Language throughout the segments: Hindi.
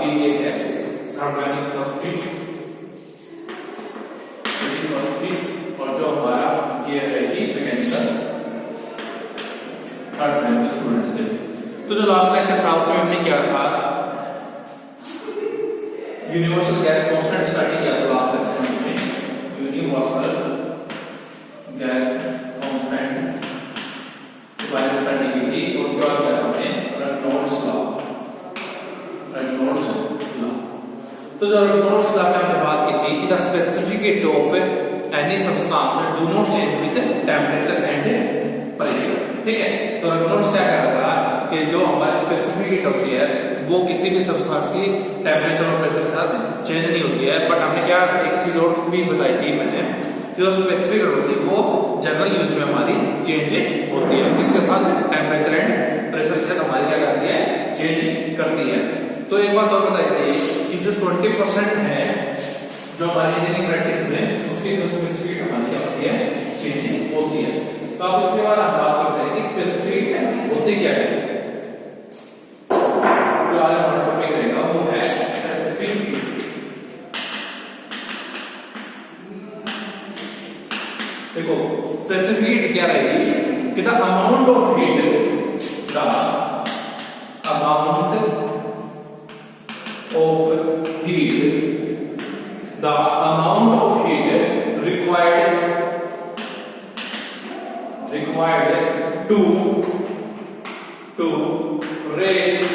आपकी ये है थर्मोडायनामिक फर्स्ट स्पीड और जो हमारा ये रहेगी मैकेनिकल थर्ड सेम के स्टूडेंट्स के। तो जो लास्ट लेक्चर था उसमें हमने क्या था, यूनिवर्सल गैस कांस्टेंट स्टडी किया था लास्ट लेक्चर में। यूनिवर्सल गैस कांस्टेंट के बारे में स्टडी की थी। और उसके बाद क्या हमने रेनॉल्ड्स लॉ। तो जो रेनॉल्ड्स लॉ की हमने बात की थी कि the specific of any substance do not change with temperature and pressure. ठीक है, तो रेनॉल्ड्स क्या कहता है कि जो हमारी स्पेसिफिक हीट होती है वो किसी भी सब्सटेंस की टेंपरेचर और प्रेशर के साथ चेंज नहीं होती है। बट हमने क्या एक चीज और भी बताई थी मैंने, जो स्पेसिफिक हीट होती है वो जनरल यूज में हमारी चेंज होती है, किसके साथ, टेंपरेचर एंड प्रेशर के साथ हमारी क्या करती है, चेंज करती है। तो एक बात और बताई थी कि जो 20% है जो हमारी इंजीनियरिंग प्रैक्टिस में उसकी जो स्पेसिफिक हमारी क्या होती है, चेंज होती है। तो अब इसके बाद हम बात करते हैं कि स्पेसिफिक होती क्या है। जो आज हमारा टॉपिक रहेगा वो है स्पेसिफिक हीट। देखो स्पेसिफिक हीट क्या रहेगी कि the amount of heat, the amount of heat, the amount of heat required to raise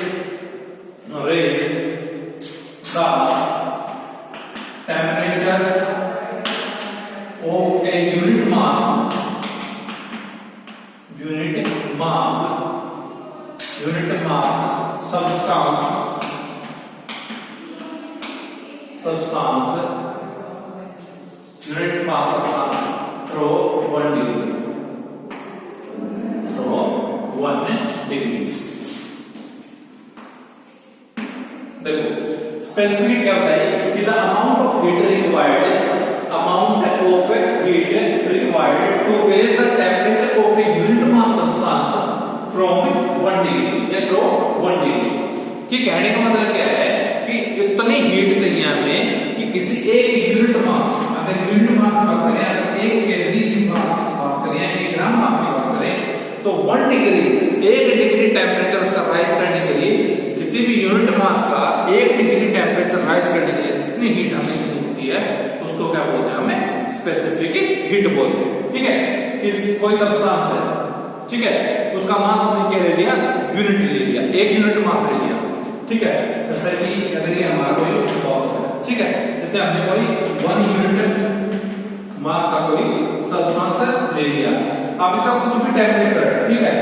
the temperature of a unit mass substance unit mass substance through 1 degree, देखो स्पेसिफिक क्या होता है कि the amount of heat required to raise the temperature of a unit mass substance from 1 degree या थ्रू 1 डिग्री। कि कहने का मतलब क्या है कि इतनी हीट चाहिए हमें कि किसी एक यूनिट मास, अगर यूनिट मास की बात करें, अगर 1 केजी की मास की बात करें, 1 ग्राम मास की बात करें, तो 1 डिग्री 1 डिग्री टेंपरेचर उसका राइज करने के लिए, किसी भी यूनिट मास का 1 डिग्री टेंपरेचर राइज करने के लिए जितनी हीट हमें चाहिए होती है उसको क्या बोलते हैं, हमें स्पेसिफिक हीट बोलते हैं। ठीक है, इस कोई सब्सटेंस है, ठीक है, उसका मास हमने क्या ले लिया, यूनिट ले लिया, 1 यूनिट मास ले लिया। ठीक है, जैसे कि अगर ये हमारा कोई बॉक्स है, ठीक है, जैसे हमने कोई 1 यूनिट मास का कोई सब्सटेंस ले लिया, अब इसका कुछ भी टेंपरेचर, ठीक है,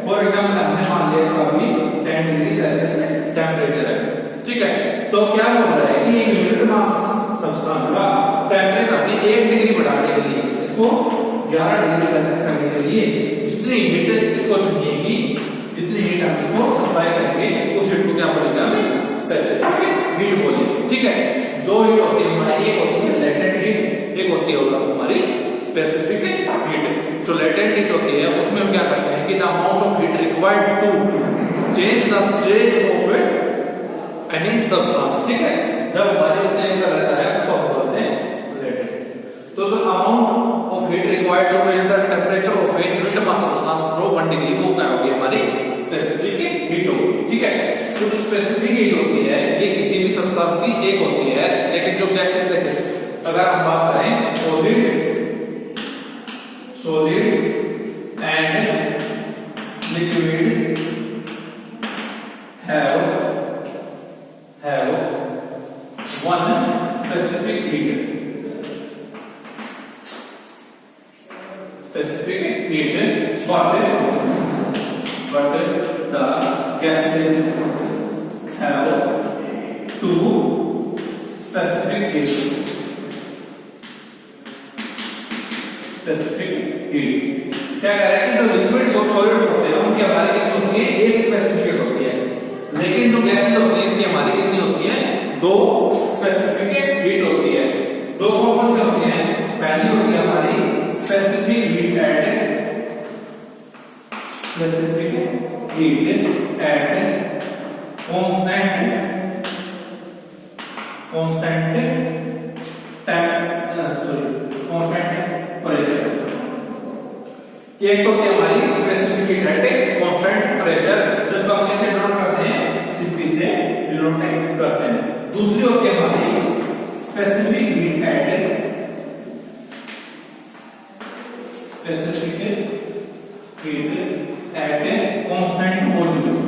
फॉर एग्जांपल हमने मान लिया इसका भी 10 डिग्री सेल्सियस टेंपरेचर है। ठीक है, तो क्या बोल रहा है कि ये यूनिट मास सब्सटेंस का टेंपरेचर हमने 1 डिग्री बढ़ाने के लिए, इसको 11 डिग्री सेल्सियस करने के लिए जितनी हीट इसको चाहिए, जितनी हीट हम इसको सप्लाई करेंगे उस हीट को क्या बोलेंगे, हमें स्पेसिफिक हीट बोलेंगे। ठीक है, दो हीट होती है हमारी, एक होती है लेटेंट हीट, एक होती है हमारी स्पेसिफिक हीट। जो लेटेंट हीट होती है उसमें हम क्या करते हैं कि the amount of heat required to change the stage of any substance. ठीक है, जब हमारे चेंज रहता है उसको हम बोलते हैं लेटेंट। तो the amount of heat required to raise the temperature of a unit mass substance from 1 degree वो क्या होगी, हमारी स्पेसिफिक हीट होगी। ठीक है, तो जो स्पेसिफिक हीट होती है ये किसी भी सब्सटेंस की एक होती है, लेकिन जो गैसेस है, अगर हम बात करें solids and liquids have one specific heat, but the gases have two specific heats. क्या कह रहे हैं कि जो लिक्विड्स और सॉलिड्स होते हैं उनकी हमारी कितनी होती है, एक स्पेसिफिक हीट होती है, लेकिन जो गैसेस होती है इसकी हमारी कितनी होती है, 2 स्पेसिफिक हीट होती है। 2 कौन सी होती है, पहली होती है हमारी specific heat at constant constant pressure. एक तो क्या हमारी specific heat at a constant pressure, जिसको हम कैसे डिनोट करते हैं, Cp से डिनोट करते हैं। दूसरी होती है हमारी specific heat at a constant volume,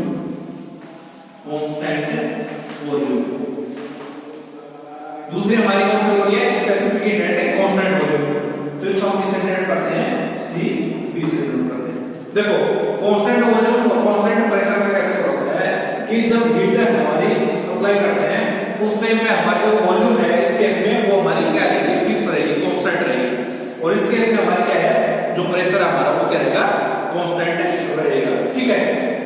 दूसरी हमारी कौन सी होती है, specific heat at a constant volume. तो इसको हम किससे डिनोट करते हैं, Cp से डिनोट करते हैं। देखो कांस्टेंट वॉल्यूम और कांस्टेंट प्रेशर का कैसे होता है कि जब हीटर हमारी सप्लाई करते हैं उस टाइम पे हमारा जो वॉल्यूम है इस केस में वो हमारी क्या रहेगी, फिक्स रहेगी, कांस्टेंट रहेगी। और इस केस में हमारा क्या है, जो प्रेशर हमारा वो क्या रहेगा, कांस्टेंट रहेगा। ठीक है,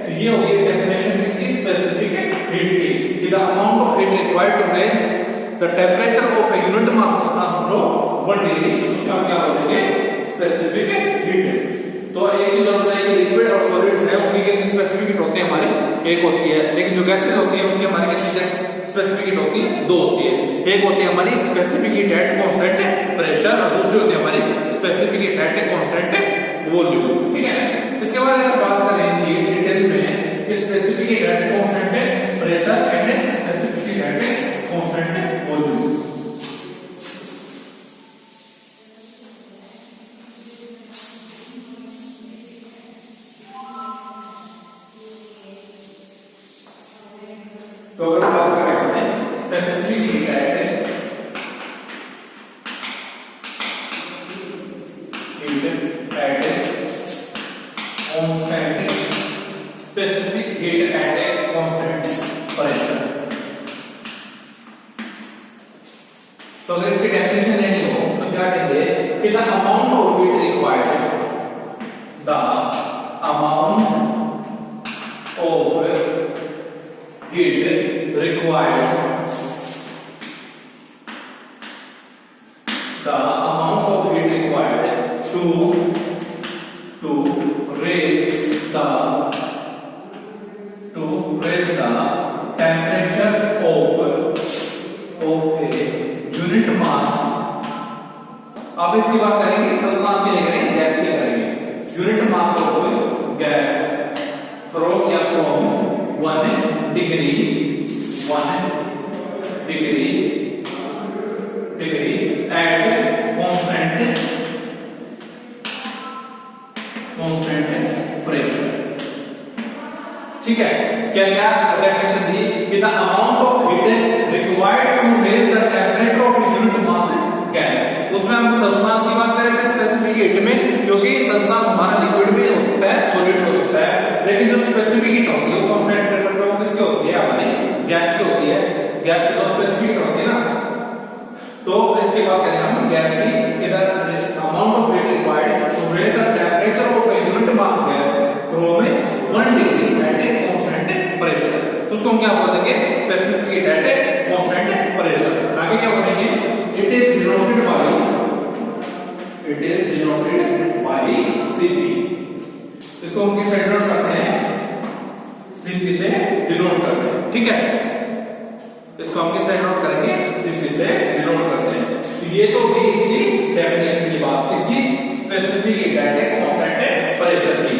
तो ये हो गई डेफिनेशन इसकी स्पेसिफिक हीट की। The amount of heat required to raise the temperature of a unit mass substance from 1 degree, उसका हम क्या बोलेंगे, स्पेसिफिक हीट। तो एक चीज होता है कि लिक्विड और सॉलिड्स है उनकी कितनी स्पेसिफिक हीट होती है हमारी, एक होती है, लेकिन जो गैसेस होती है उसकी हमारी कितनी स्पेसिफिक हीट होती है, दो होती है। एक होती है हमारी specific heat at constant pressure और दूसरी होती है हमारी specific heat at constant volume. ठीक है, इसके बाद अगर बात करेंगे डिटेल में कि specific heat at constant pressure and specific heat at constant volume. तो अगर बात करें हमने specific heat at constant, specific heat at a constant pressure, तो अगर इसकी डेफिनेशन लेनी हो तो क्या कहेंगे कि the amount of heat required, the amount of heat required, the amount of heat required to raise the temperature of a unit mass। अब इसकी बात करेंगे सब्सटेंस की नहीं करेंगे, गैस की करेंगे। Unit mass of gas from या from 1 degree at constant pressure. ठीक है, क्या क्या डेफिनेशन दी कि the amount of heat required to raise the temperature of unit mass gas. उसमें हम सब्सटेंस की बात करें थे स्पेसिफिक हीट में, क्योंकि सब्सटेंस हमारा लिक्विड भी हो सकता है, सॉलिड हो सकता है, लेकिन जो स्पेसिफिक हीट होती है वो कांस्टेंट प्रेशर पे वो किसकी होती है, हमारी गैस की होती है। गैस की तो स्पेसिफिक हीट होती है ना। तो इसके बाद करें हम गैस की, इधर amount of heat required to raise the temperature of a unit mass gas from 1 degree at a constant pressure. तो उसको हम क्या बोलेंगे, specific heat at a constant pressure. आगे क्या बोलेंगे, it is denoted by Cp। इसको हम किससे डिनोट करते हैं, Cp से डिनोट करते हैं। ठीक है, इसको हम किससे डिनोट करेंगे, Cp से डिनोट करते हैं। तो ये तो होगी इसकी डेफिनेशन की बात, इसकी specific heat at a constant pressure की।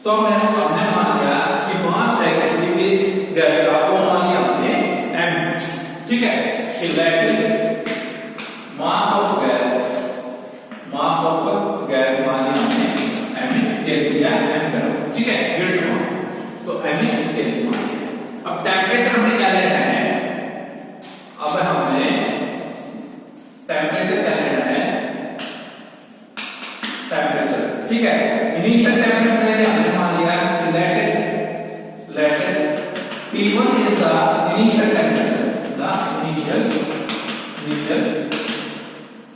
तो हमने मान लिया कि मास है किसी भी गैस का, वो मान लिया हमने m। ठीक है, इलेक्ट्रिक मास ऑफ गैस मान लिया हमने m केजी या m ग्राम। ठीक है, यूनिट मास, तो m केजी मान लिया। अब टेंपरेचर हमने क्या लेना है, अब हमने टेंपरेचर क्या लेना है, टेंपरेचर। ठीक है, इनिशियल टेंपरेचर ले लिया हमने, मान लिया late T1 is the initial temperature, initial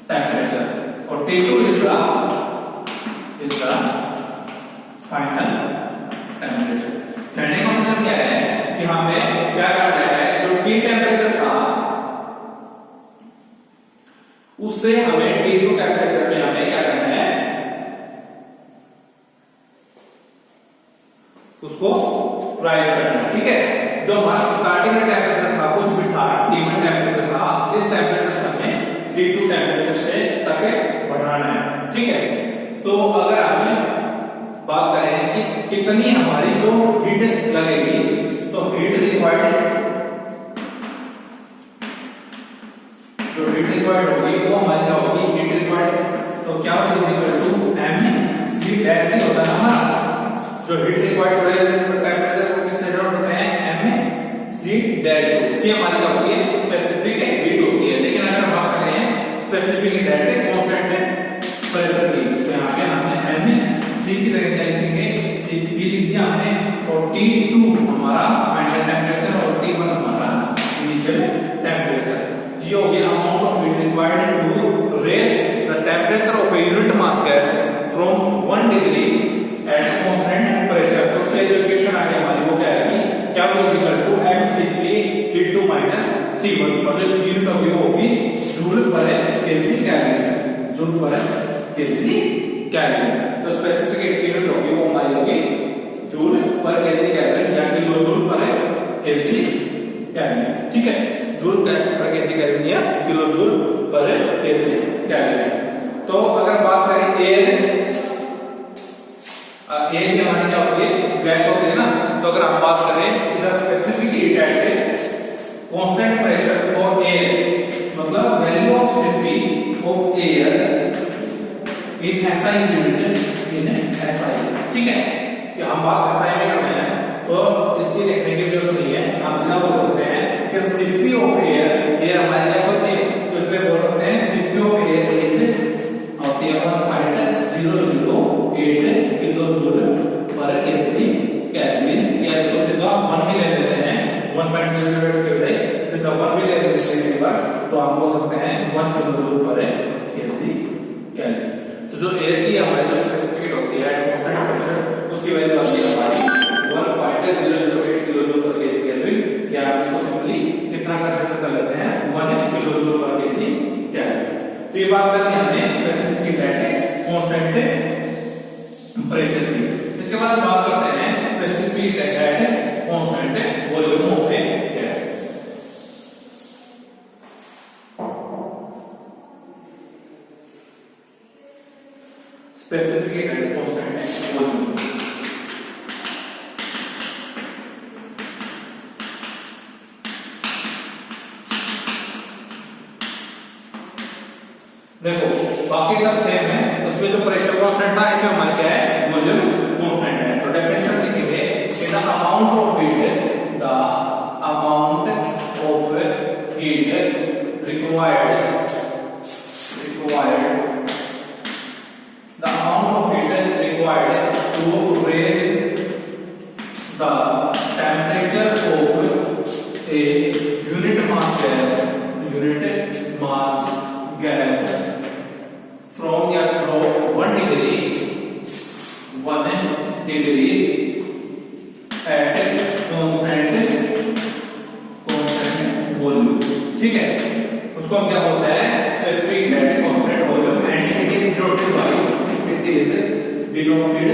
temperature, और T2 is the final temperature। कहने का मतलब क्या है कि हमें क्या करना है, जो T टेम्परेचर था उससे हमें T2 टेम्परेचर में हमें क्या करना है, उसको राइज करना है। ठीक है, जो हमारा स्टार्टिंग का टेम्परेचर था कुछ भी था T1 इस टेम्परेचर से हमें T2 टेम्परेचर से तक बढ़ाना है, ठीक है। तो अगर हमें बात करें कि कितनी हमारी जो हीट लगेगी, तो हीट रिक्वायर्ड होगी वो हमारी क्या होगी, हीट रिक्वायर्ड। तो क्या होगी, इक्वल टू mc डैश भी होता है हमारा जो हीट रिक्वायर्ड हो रही है टेम्परेचर को किससे डिनोट होते हैं, mc डैश। सी हमारी क्या होती है, स्पेसिफिक हीट होती है। लेकिन अगर बात करें स्पेसिफिक हीट है कांस्टेंट है प्रेशर की, तो यहां पे हमने mc की जगह क्या लिखेंगे, cp लिख दिया हमने, और T2 हमारा फाइनल टेम्परेचर और T1 हमारा इनिशियल टेम्परेचर। ये हो गया amount of heat required to raise the temperature of a unit mass gas from 1 degree at constant pressure. तो उसका जो इक्वेशन आ गया हमारी वो क्या है कि क्या वो equal to mCp T2 - T1, और जो यूनिट होगी वो होगी जूल पर केजी केल्विन, जूल पर केजी केल्विन। तो स्पेसिफिक यूनिट होगी वो हमारी होगी जूल पर केजी केल्विन या किलो जूल पर केजी केल्विन, ठीक है। जूल पर केजी केल्विन या किलो जूल पर केजी केल्विन। तो अगर बात करें एयर की हमारी क्या होती है, गैस होती है ना। तो अगर हम बात करें is a specific heat at constant pressure for air, मतलब value of Cp of air in SI unit, in SI, ठीक है। कि हम बात SI में कर रहे हैं तो इसकी लिखने की जरूरत नहीं है, हम सीधा बोल सकते हैं कि Cp ऑफ एयर, ये हमारी गैस होती है, तो इसलिए बोल सकते हैं Cp ऑफ एयर इज होती है 1.008 किलो जूल पर केजी केल्विन, या इसको सीधा 1 भी ले लेते हैं, 1.008 के बजाय सीधा 1 भी ले लेते हैं एक बार, तो हम बोल सकते हैं 1 किलो जूल पर केजी केल्विन। तो जो एयर की हमारी स्पेसिफिक होती है एट कांस्टेंट प्रेशर, उसकी वैल्यू आती है हमारी 1.008 किलो जूल पर केजी केल्विन, या इसको सिंपली कितना कंसीडर कर लेते हैं 1 किलो जूल पर केजी केल्विन। तो ये बात करनी है हमने specific heat at constant pressure की। इसके बाद बात करते हैं specific heat at constant volume of A gas. Specific heat at constant volume, देखो बाकी सब सेम है, उसमें जो प्रेशर कांस्टेंट था इसमें हमारे क्या है, वॉल्यूम कांस्टेंट है। तो डेफिनेशन लिखेंगे कि the amount of heat required to raise the temperature of a unit mass gas from या through 1 degree at constant volume, ठीक है। उसको हम क्या बोलते हैं, specific at constant volume, and it is denoted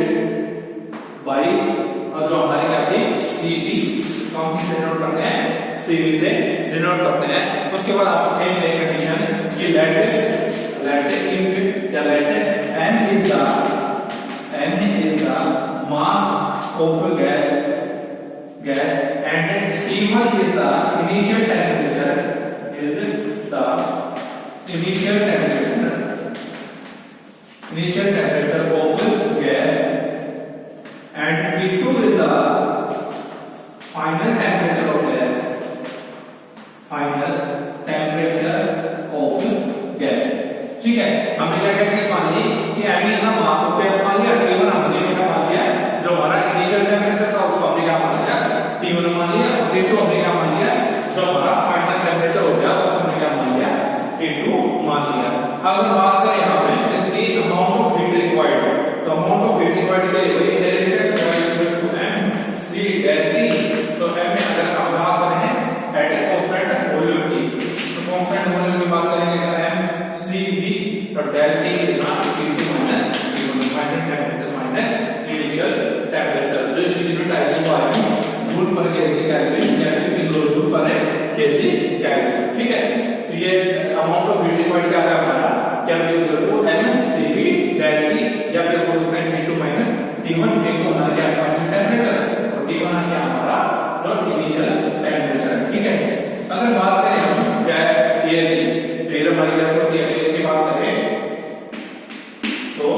by जो हमारी क्या थी Cp, हम किससे डिनोट करते हैं, Cv से डिनोट करते हैं। उसके बाद आप सेम कंडीशन कि late m is the mass of gas and T1 is the initial temperature of gas, and T2 is the final temperature of gas, ठीक है। हमने क्या क्या चीज मान ली कि m is the mass of gas मान लिया, T1 हमने क्या मान लिया, जो हमारा इनिशियल टेम्परेचर था उसको हमने क्या मान लिया, T1 मान लिया, T2 हमने क्या मान लिया, जो हमारा फाइनल टेम्परेचर हो गया उसको हमने क्या मान लिया, T2 मान लिया। अगर बात करें यहाँ पे इसकी अमाउंट ऑफ हीट रिक्वायर्ड, तो अमाउंट ऑफ हीट रिक्वायर्ड के लिए डायरेक्शन टू mc dt। तो m में अगर हम बात करें एट कांस्टेंट वॉल्यूम की, तो कांस्टेंट वॉल्यूम की बात करेंगे तो mcv, तो del T is not T2 minus T1, final temperature minus initial temperature। जो इसकी यूनिट आएगी वो आएगी जूल पर केजी केल्विन या फिर किलो जूल पर केजी केल्विन, ठीक है। तो ये अमाउंट ऑफ हीट रिक्वायर्ड क्या है हमारा, क्या equal to mCv dash T, या फिर हो सकता है T2 माइनस T1, T2 हमारा क्या फाइनल टेंपरेचर और T1 क्या हमारा जो इनिशियल टेंपरेचर। ठीक है, अगर बात करें हम गैस एयर की, तो एयर हमारी गैस होती है, एयर की बात करें तो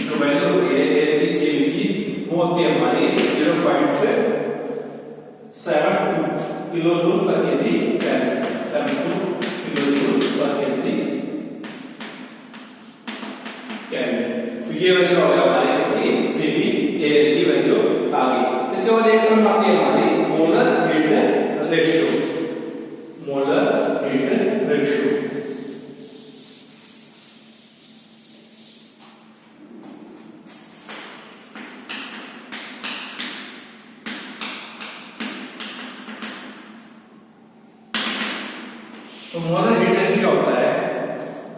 जो वैल्यू होती है एयर की सीवी की वो होती है हमारी 0.72 किलो जूल पर केजी केल्विन, 72 किलो जूल पर केजी केल्विन। तो ये वैल्यू हो गया हमारी इसकी सीवी एयर की वैल्यू आ गई। इसके बाद एक टर्म आती है हमारी molar heat ratio, molar heat ratio. तो मोलर हीट रेशियो क्या होता है,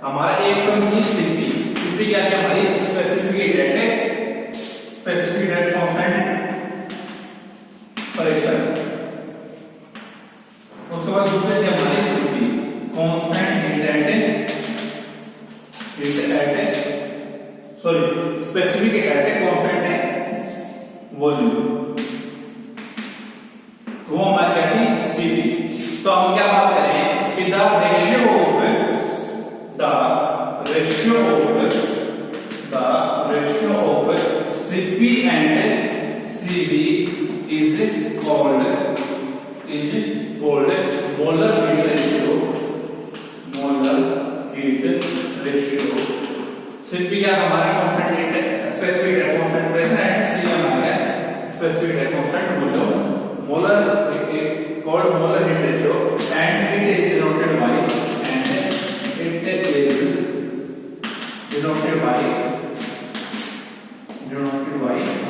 हमारा एक टर्म की सीपी, सीपी क्या है हमारी specific heat, specific heat constant pressure. उसके बाद दूसरे थे हमारी CP constant sorry specific heat at constant है वॉल्यूम, वो हमारी क्या थी सीपी। तो हम क्या बात करें कि the ratio of Cp and Cv is called molar heat ratio, molar heat ratio। Cp क्या हमारा constant heat specific heat constant pressure and Cv हमारा specific heat constant volume, molar called molar heat ratio and it is denoted by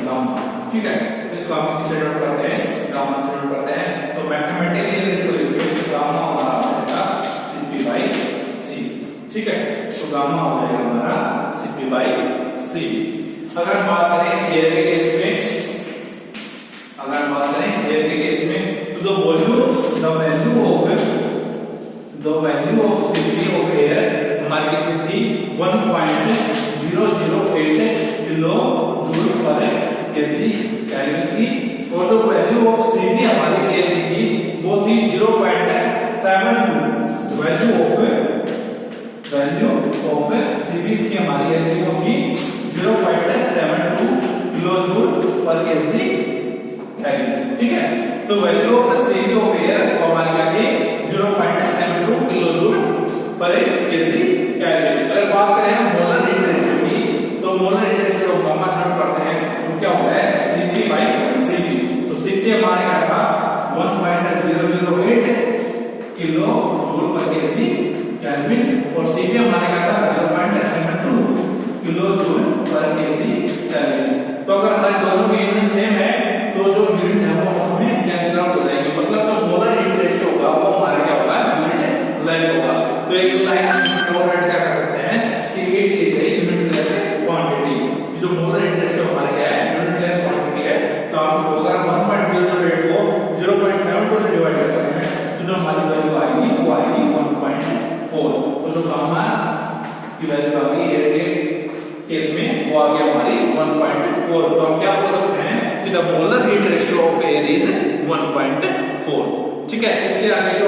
gamma. ठीक है, इसको हम किसे डिनोट करते हैं, गामा से डिनोट करते हैं। तो मैथमेटिकली इसको लिखेंगे तो गामा हमारा हो जाएगा Cp/C। ठीक है, तो गामा हो जाएगा हमारा Cp/C। अगर हम बात करें एयर के केस में, अगर हम बात करें एयर के केस में तो the value of Cp of air हमारी कितनी थी 1.008 किलो जूल पर केजी केल्विन थी, और जो वैल्यू ऑफ Cv हमारी एयर की थी वो थी 0.72। वैल्यू ऑफ Cv थी हमारी एयर की वो थी 0.72 किलो जूल पर केजी केल्विन। ठीक है, तो value of Cv of air हमारी क्या थी 0.72 किलो जूल पर केजी केल्विन। अगर बात करें हम मोलर हीट रेशियो की, तो मोलर हीट रेशियो को गामा से डिनोट करते हैं, तो क्या होता है Cp/Cv। तो Cp हमारे क्या था 1.008 किलो जूल पर केजी केल्विन, और Cv हमारे क्या था 0.72 किलो जूल पर केजी केल्विन। तो अगर हमारे दोनों के यूनिट सेम है तो जो यूनिट है वो हमें कैंसिल आउट हो जाएंगे, मतलब जो मोलर हीट रेशियो होगा वो हमारा क्या होगा यूनिट लेस होगा। तो एक लाइन ओवरहेड क्या कर सकते हैं कि it is a unit less quantity. जो मोलर हीट रेशियो हमारा क्या है यूनिट लेस क्वांटिटी है, तो हम अगर 1.008 को 0.72 से डिवाइड करते हैं तो जो हमारी वैल्यू आएगी वो आएगी 1.4। तो जो गामा की वैल्यू आ गई एयर के केस में वो आ गई हमारी 1.4। तो हम क्या बोल सकते हैं कि the molar heat ratio of air is 1.4। ठीक है, इसलिए आगे जो